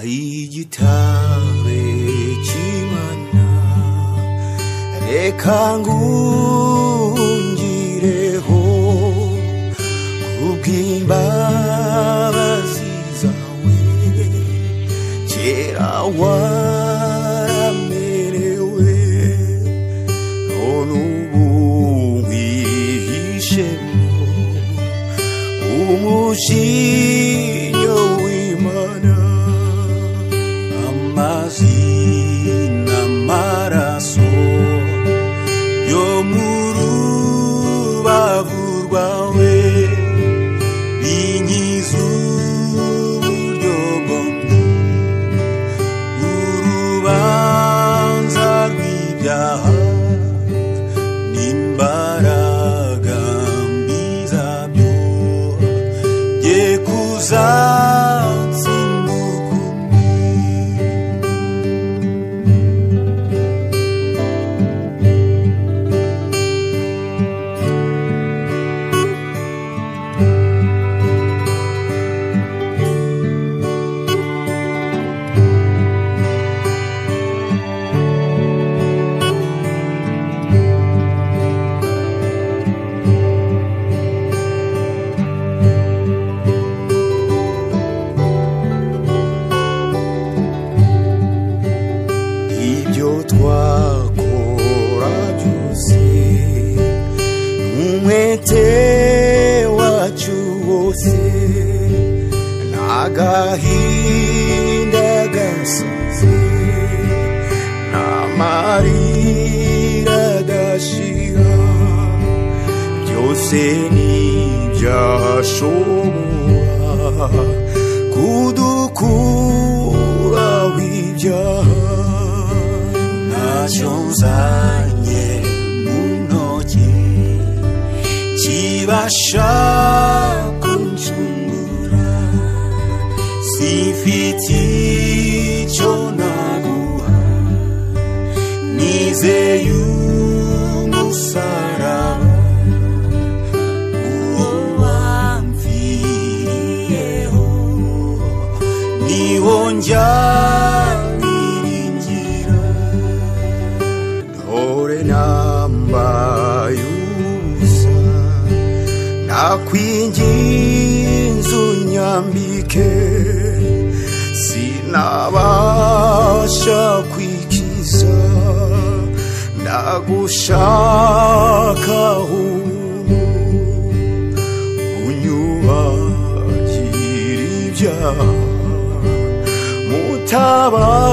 igitare cy'Imana reka ngungireho kubw'imbabazi zawe kera waramerewe none ubu wihishemo umushinyo w'Imana amazina amaraso yo mu rubavu rwawe binkiza uburyo bwombi urubanza rw'ibyaha n'imbaraga mbi zabyo ye ibyo twakora byose umwete wacu wose n'agahinda gasaze n'amarira adashira byose ntibyashobora kudukuraho ibyaha ntacyo nzanye mu ntoki kibasha kuncungura simfite icyo naguha nizeye umusaraba uwo wamviriyeho niwo njya nambaye ubusa nakwinginze unyambike sinabasha kwikiza ndagushakaho unyubagire ibyaha mutabara